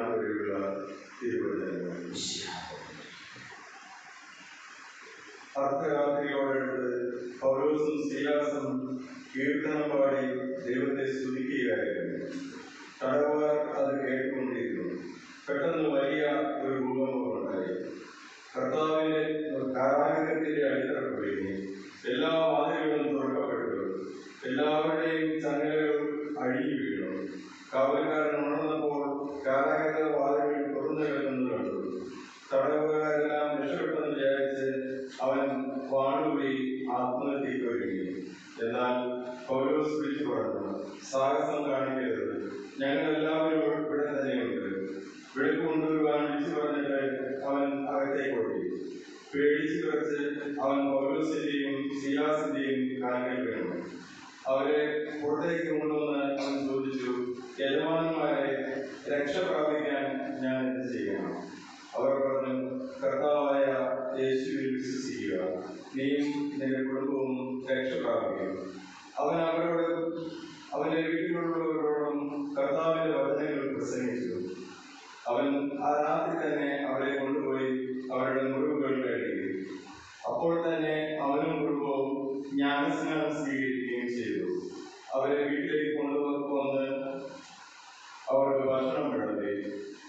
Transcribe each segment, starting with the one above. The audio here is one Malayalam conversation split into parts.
നാൾ വരെയുള്ള തിരുവചനങ്ങൾ. അർദ്ധരാത്രിയോടടുത്ത് പൗലോസും സീലാസും കീർത്തനം പാടി ദൈവത്തെ സ്തുതിക്കുകയായിരുന്നു. തടവുകാർ അത് കേട്ടുകൊണ്ടിരുന്നു. പെട്ടെന്ന് വലിയ ഒരു ഭൂകമ്പമുണ്ടായി. കർത്താവിന്റെ കാരാഗൃഹത്തിന്റെ അടിത്തറ പൊളിഞ്ഞു. എല്ലാ വാതിലുകളും തുറക്കപ്പെട്ടു. എല്ലാവരുടെയും ചങ്ങലകൾ അഴിഞ്ഞു വീണു. കാവൽക്കാരൻ ഉണർന്നപ്പോൾ കാരാഗൃഹ വാതിലുകൾ തുറന്നു കിടന്നു കണ്ടു. തടവുകാരെല്ലാം രക്ഷപ്പെട്ടെന്ന് വിചാരിച്ച് അവൻ വാണുകൂടി ആത്മഹത്യയ്ക്ക് ഒരുങ്ങി. എന്നാൽ പൗലോസ് വിളിച്ചു പറഞ്ഞു, സാഹസം കാണിക്കരുത്, ഞങ്ങൾ എല്ലാവരും ഇവിടെ തന്നെയുണ്ട്. വെളുപ്പ് കൊണ്ടുവരുവാൻ വിളിച്ചു പറഞ്ഞിട്ട് അവൻ അകത്തേക്ക് ഓടി. പേടിച്ചു വിറച്ച് അവൻ പൗലോസിന്റെയും സീലാസിന്റെയും കാൽക്കൽ വീണു. അവരെ പുറത്തേക്ക് കൊണ്ടുവന്ന് അവൻ ചോദിച്ചു, യജമാനന്മാരെ, രക്ഷ പ്രാപിക്കാൻ ഞാൻ എന്ത് ചെയ്യണം? അവർ പറഞ്ഞു, കർത്താവായ യേശുവിൽ വിശ്വസിക്കുക, നീയും നിന്റെ കുടുംബവും രക്ഷ പ്രാപിക്കും. അവൻ അവന്റെ വീട്ടിലുള്ളവരോടും കർത്താവിന്റെ വചനങ്ങൾ പ്രസംഗിച്ചു. അവൻ ആ രാത്രി തന്നെ അവരെ കൊണ്ടുപോയി അവരുടെ മുറിവുകൾ കഴുകി. അപ്പോൾ തന്നെ അവനും കുടുംബവും ജ്ഞാനസ്നാനം സ്വീകരിക്കുകയും ചെയ്തു. അവരെ വീട്ടിലേക്ക് കൊണ്ടുവന്ന് അവർക്ക് ഭക്ഷണം വിളമ്പി.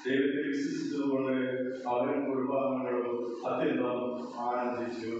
ദൈവത്തിൽ വിശ്വസിച്ചതുകൊണ്ട് അവരും കുടുംബാംഗങ്ങളും അത്യന്തം ആനന്ദിച്ചു.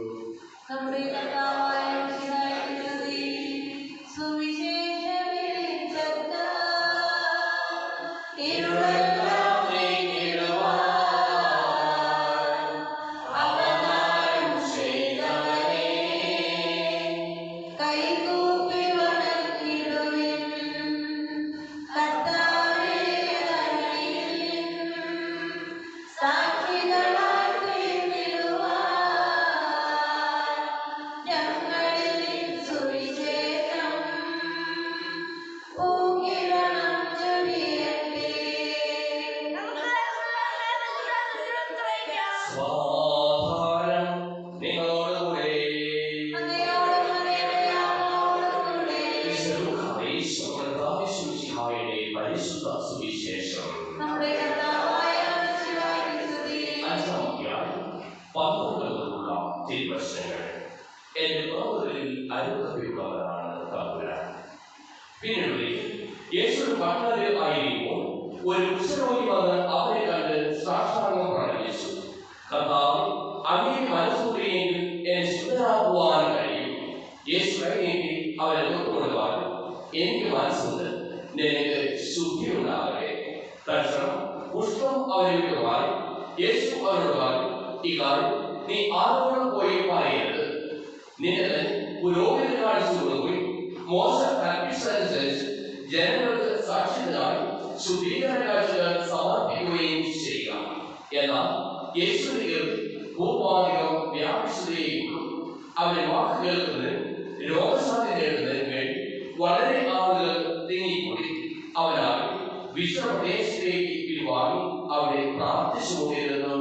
എനിക്ക് മനസ്സുണ്ട്, നിനക്ക് ശുദ്ധിയുണ്ടാകട്ടെ. തൽക്ഷണം പുഷ്പം അവരെ വിട്ടുമാറി. യേശു അവരോട് പറഞ്ഞു, ഈ കാര്യം നീ ആരോടും പോയി പറയരുത്. നിന്നെ തന്നെ പുരോഹിതന് കാണിച്ചു കൊടുക്കുകയും മോശ കൽപ്പിച്ചതനുസരിച്ച് ജനങ്ങൾക്ക് സാക്ഷ്യത്തിനായി ശുദ്ധീകരണ കാഴ്ചകൾ സമർപ്പിക്കുകയും ചെയ്യുക. എന്നാൽ യേശുവിനെ കേൾവി ഭൂപാധികം വ്യാപിച്ചതേയുള്ളൂ. അവന്റെ വാക്ക് കേൾക്കുന്നതിന് രോഗശാന്തി നേടുന്നതിന് വേണ്ടി വളരെ ആളുകൾ തിങ്ങിക്കൂടി. അവനായി വിശ്വപ്രദേശത്തേക്ക് പിരിവാങ്ങി അവിടെ പ്രാർത്ഥിച്ചു കൊണ്ടിരുന്നു.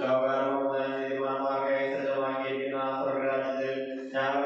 ലോകാരംഭം തീരുമാനമാർക്കായി സജ്ജമാക്കിയിരിക്കുന്ന സ്വർഗ്ഗരാജ്യത്തിൽ ഞങ്ങൾ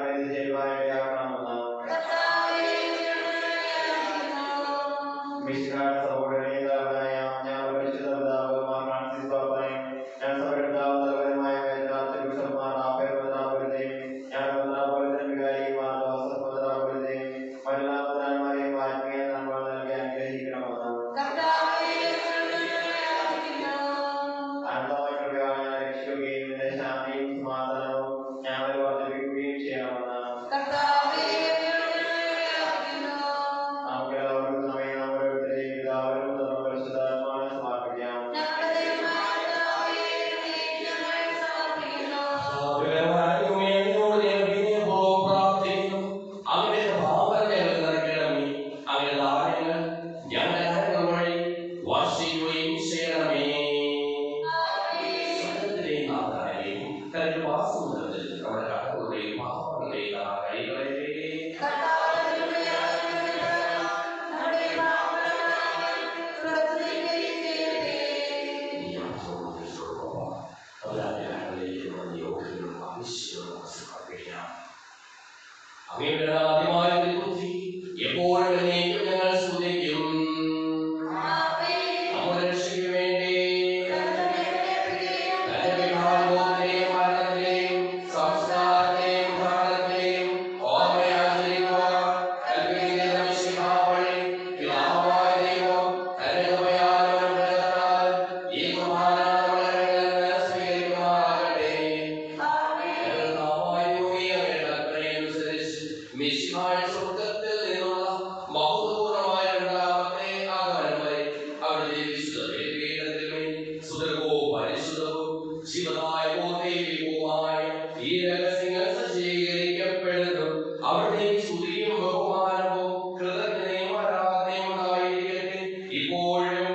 ഈ രഹസ്യങ്ങൾ സജ്ജീകരിക്കപ്പെടുന്നു. അവിടേക്ക് സ്തുതിയും ബഹുമാനവും കൃതജ്ഞതയും ആരാധനയും ഉണ്ടായിരിക്കട്ടെ, ഇപ്പോഴും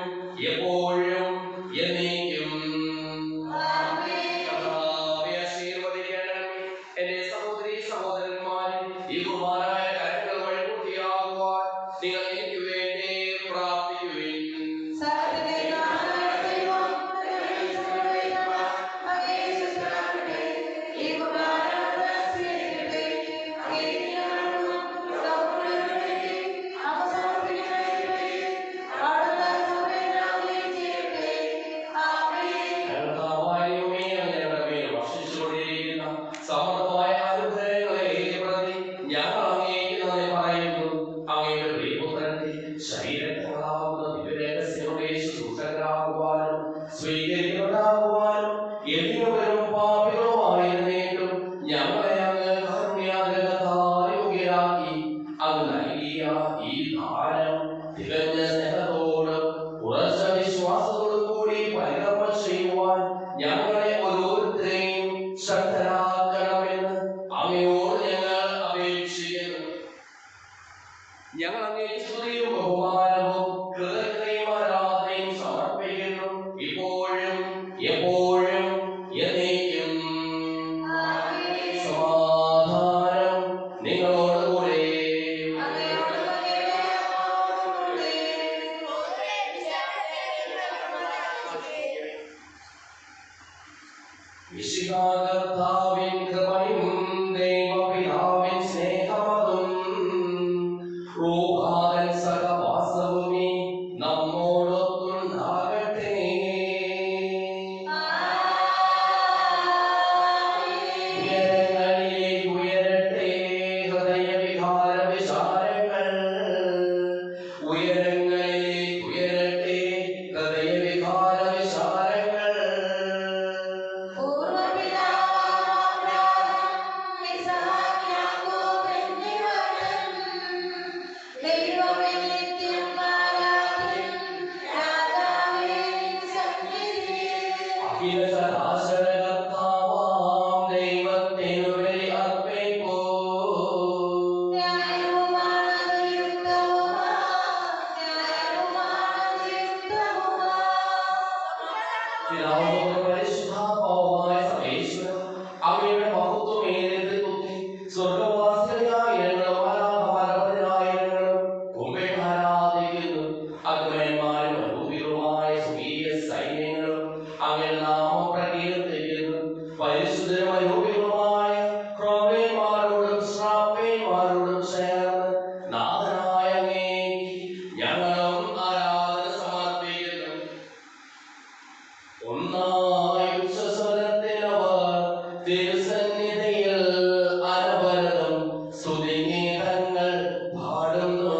എപ്പോഴും എന്നേക്കും. കർത്താവേ, ആശീർവദിക്കണമേ. എന്റെ സഹോദരീ സഹോദരന്മാരെ, ഈ കുർബാനയായ കരങ്ങൾ വഴി പൂർത്തിയാകുവാൻ നിങ്ങൾ എനിക്ക് വേണ്ടി പ്രാർത്ഥിക്കുവിൻ. സമർത്ഥമായ അനുഗ്രഹങ്ങളെ പ്രതി ഞങ്ങൾ അങ്ങേക്ക് നന്ദി പറയുന്നു. അങ്ങയുടെ പ്രിയപുത്രന്റെ ശരീരങ്ങളാകുന്ന ദിവ്യരഹസ്യങ്ങളുടെ ശുശ്രൂഷകരാകുവാനും സ്വീകരിക്കുന്നവരാകുവാനും എളിയവരും പാപികളുമായിരുന്നേറ്റും ഞങ്ങളെ അങ്ങ് കാരുണ്യാഗ്രഹത്താൽ യോഗ്യരാക്കി. അങ്ങ് നൽകിയ ഈ ദാനം തികഞ്ഞ സ്നേഹത്തോടും ഉറച്ച വിശ്വാസത്തോടും കൂടി പരികർമ്മം ചെയ്യുവാൻ ഞങ്ങളെ ഓരോരുത്തരെയും ശക്തരാക്കണമെന്ന് അങ്ങയോട് ഞങ്ങൾ അപേക്ഷിക്കുന്നു. ഞങ്ങൾ അങ്ങേക്ക് സ്തുതിയും ബഹുമാനവും കൃതജ്ഞതയും ആരാധനയും സമർപ്പിക്കുന്നു, ഇപ്പോഴും എപ്പോഴും എന്നേക്കും. സമാധാനം നിങ്ങളോടുകൂടെ. വിശുദ്ധാകർത്താവിൻ കൃപയും ദൈവപിതാവിൻ സ്നേഹമതും റൂഹാതൻ സഹവാസവുമേ നമ്മോടൊത്തുണ്ടാകട്ടെ. ഉയരങ്ങളിലേക്ക് ഉയരട്ടെ ഹൃദയവികാര വിചാരങ്ങൾ. ഉയരങ്ങളിലേക്ക് ഉയരട്ടെ ഹൃദയവികാര വിചാരങ്ങൾ. അഖിലചരാചരകർത്താവാം ദൈവത്തിനു ബലി അർപ്പിപ്പൂ. പിതാവും പരിശുദ്ധാത്മാവുമായ സർവേശ്വരൻ അങ്ങയുടെ മഹത്വമേറിയതിൽ കുത്തി സ്വർഗ്ഗവാസികളായ ഞങ്ങളും മാലാഖമാരായ ഞങ്ങളും കുമ്പിട്ട് ആരാധിക്കുന്നു. അഗ്നിമാരും അരൂപികളുമായ സ്വർഗീയ സൈന്യങ്ങളും അങ്ങയുടെ നാമം പ്രകീർത്തിക്കുന്നു. പരിശുദ്ധരും അരൂപികളുമായ ക്രോവേന്മാരോടും ശ്രാപ്പേന്മാരോടും ചേർന്ന് നാഥനായ അങ്ങേക്ക് ഞങ്ങളും ആരാധന സമർപ്പിക്കുന്നു. ഒന്നായി ഉച്ചസ്വരത്തിലവർ തിരുസന്നിധിയിൽ അനവരതം സ്തുതിഗീതങ്ങൾ പാടുന്നു.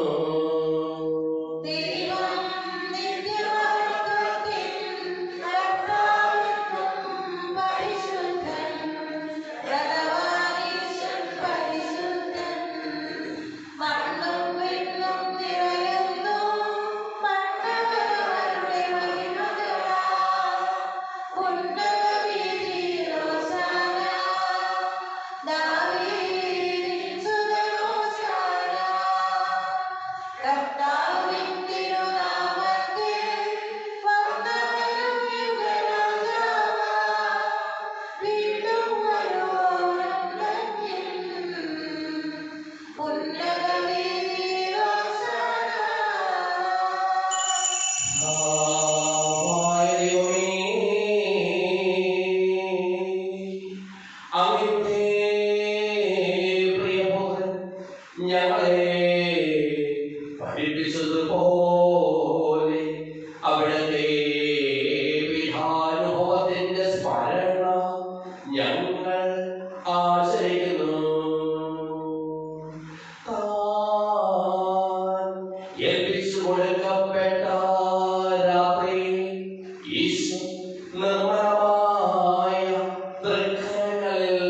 അങ്ങയുടെ പ്രിയപുത്രൻ ഞങ്ങളെ പഠിപ്പിച്ചതുപോലെ അവിടുത്തെ പീഠാനുഭവത്തിന്റെ സ്മരണ ഞങ്ങൾ ആചരിക്കുന്നു. താൻ ഏൽപ്പിച്ചു കൊടുക്കപ്പെട്ട രാത്രി ഈശോ നിർമ്മലമായ തൃക്കരങ്ങളിൽ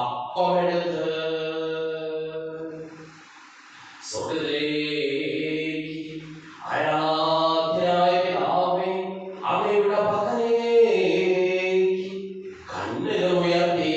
അപ്പമെടുത്ത് സ്വർഗ്ഗത്തിലേക്ക് ആരാധ്യനായ പിതാവേ, അങ്ങയുടെ പക്കലേക്ക് കണ്ണുകൾ ഉയർത്തി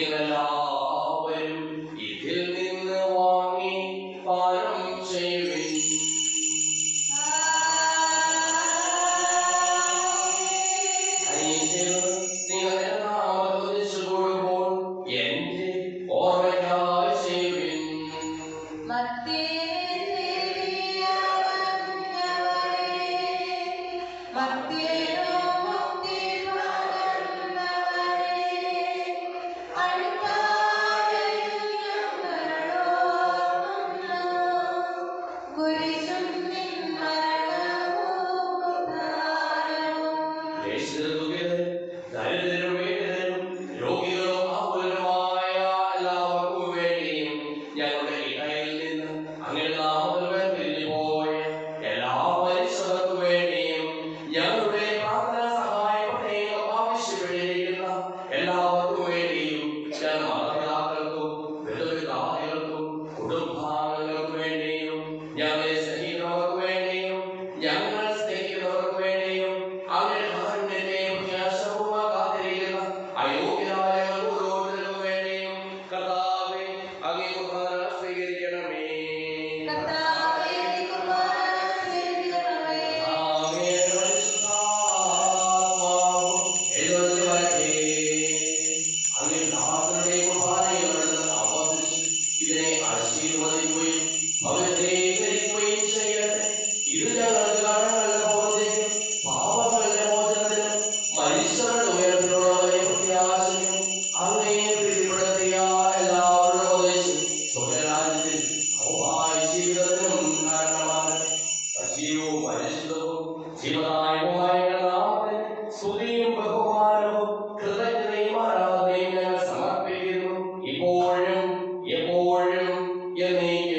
നിങ്ങളെല്ലാവരും ഇതിൽ നിന്ന് വാങ്ങി പാനം ചെയ്യുവിൻ. Amen.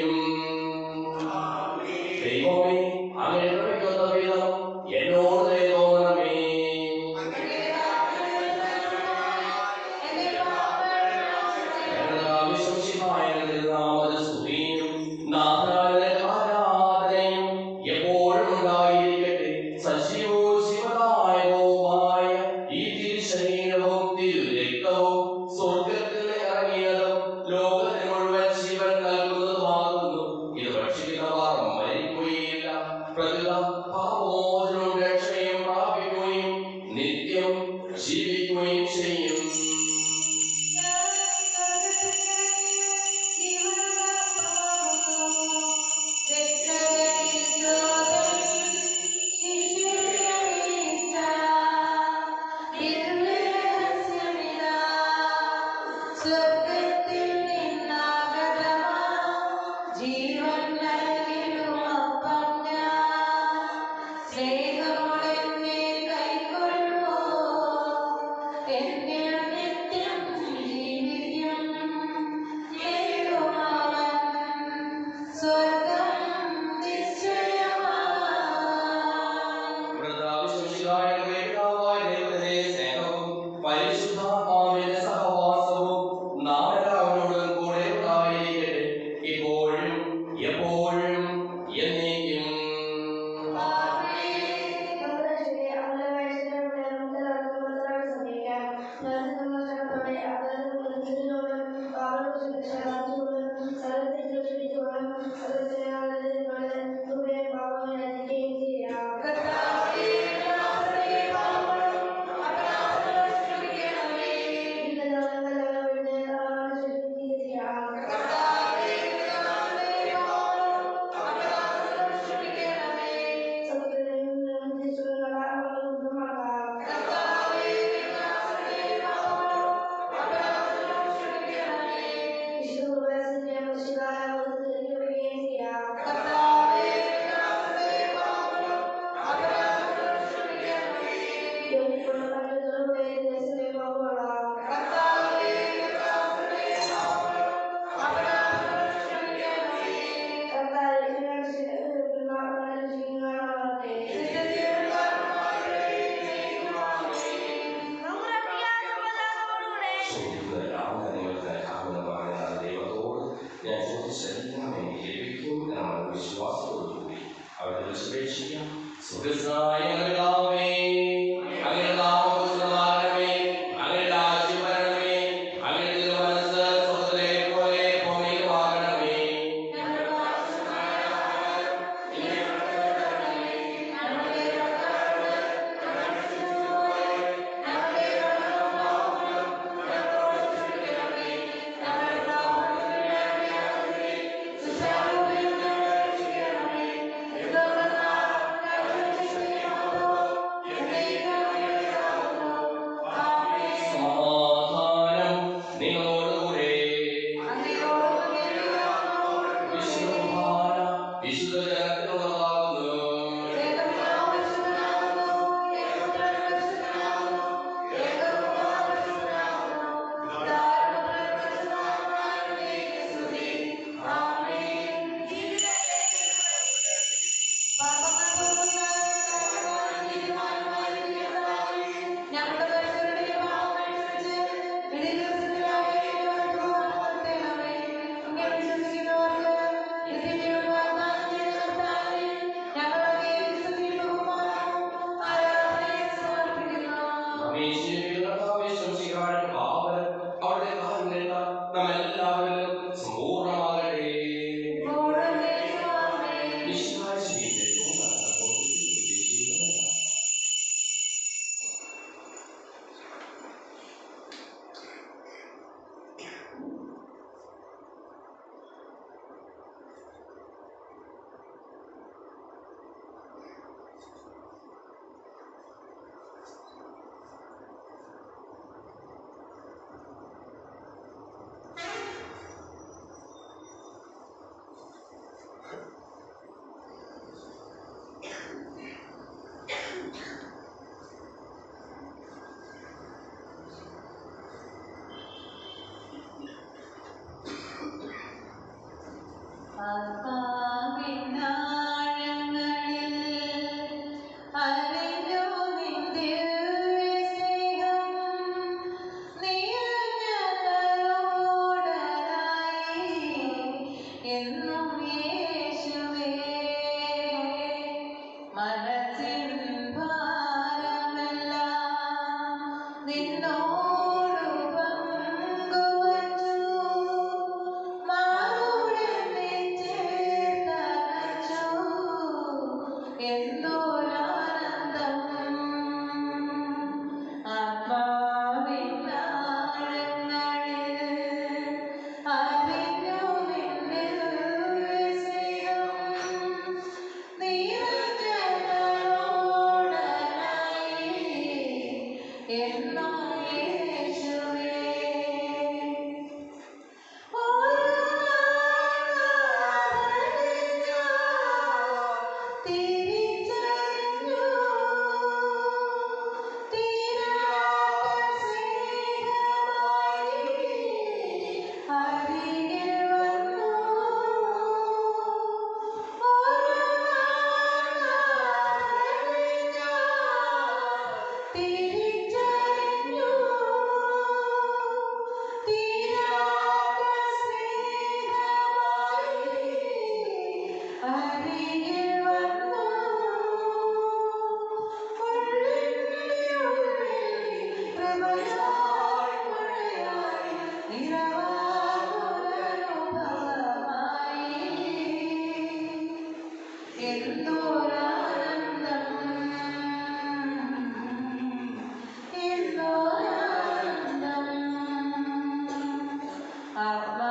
ആത്മാ